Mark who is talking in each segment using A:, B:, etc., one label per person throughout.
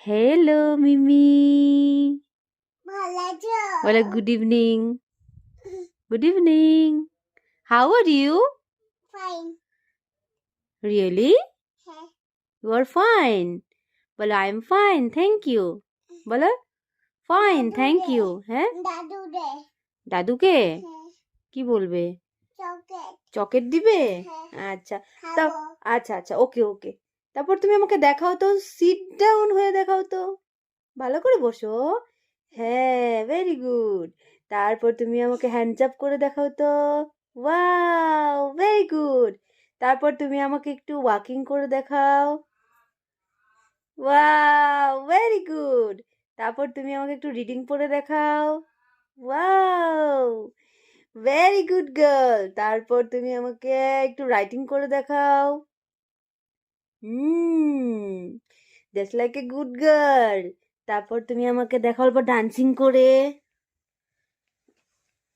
A: Hello, Mimi. Well, good evening. Good evening. How are you?
B: Fine.
A: Really?
B: হ্যাঁ।
A: You are fine. Well, I'm fine. Thank you. বলো fine.
B: দাদু
A: Thank
B: they.
A: you. হ্যাঁ
B: দাদু দে।
A: দাদুকে
B: হ্যাঁ।
A: কি বলবে?
B: চকলেট।
A: চকলেট দিবে?
B: হ্যাঁ।
A: আচ্ছা তা
B: খাবো।
A: আচ্ছা ওকে ওকে। তারপর তুমি আমাকে দেখাও তো, সিট ডাউন হয়ে দেখাও তো, ভালো করে বসো। হ্যাঁ, ভেরি গুড। তারপর তুমি আমাকে হ্যান্ডস আপ করে দেখাও তো। Wow, very good. তারপর তুমি আমাকে একটু ওয়াকিং করে দেখাও। Wow, very good. তারপর তুমি আমাকে একটু রিডিং পড়ে দেখাও। Wow, very good girl. তারপর তুমি আমাকে একটু রাইটিং করে দেখাও। That's like a good girl. তারপর তুমি আমাকে দেখাও অল্প ডান্সিং করে।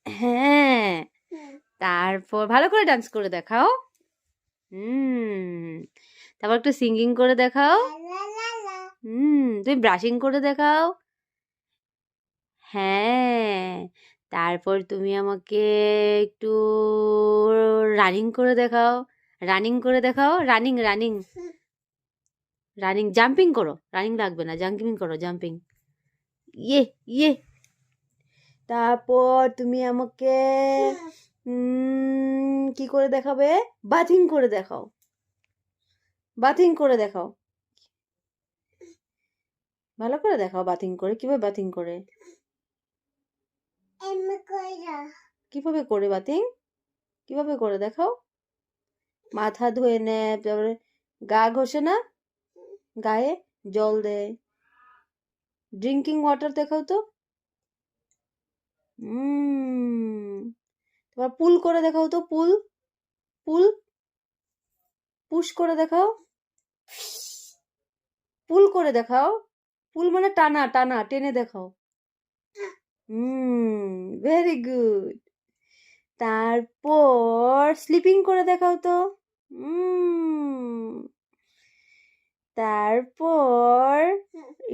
A: হ্যাঁ, তারপর ভালো করে ডান্স করে দেখাও। তারপর একটু সিঙ্গিং করে দেখাও। তুমি ব্রাশিং করে দেখাও। হ্যাঁ, তারপর তুমি আমাকে একটু রানিং করে দেখাও। রানিং করে দেখাও। রানিং রানিং রানিং জাম্পিং করো। রানিং লাগবে না, জাম্পিং করো, জাম্পিং। ইয়ে ইয়ে। তারপর তুমি আমাকে কি করে দেখাবে? বাথিং করে দেখাও। বাথিং করে দেখাও। ভালো করে দেখাও বাথিং করে। কিভাবে বাথিং করে? কিভাবে করে বাথিং? কিভাবে করে দেখাও? মাথা ধুয়ে নেয়, তারপরে গা ঘষে না, গায়ে জল দেয়। ড্রিঙ্কিং ওয়াটার দেখাও তো। তারপর পুল করে দেখাও তো। পুল পুল পুশ করে দেখাও। পুল করে দেখাও। পুল মানে টানা টানা, টেনে দেখাও। Very good. তারপর স্লিপিং করে দেখাও তো। তারপর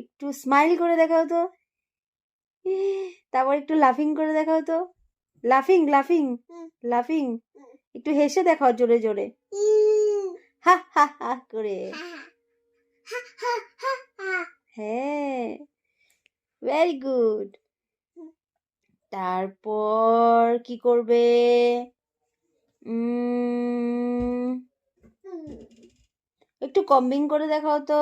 A: একটু স্মাইল করে দেখাও তো। তারপর একটু লাফিং করে দেখাও তো। লাফিং লাফিং লাফিং একটু হেসে দেখাও জোরে জোরে। হা হা হা করে। হ্যাঁ, ভেরি গুড। তারপর কি করবে? একটু কম্বিং করে দেখাও তো।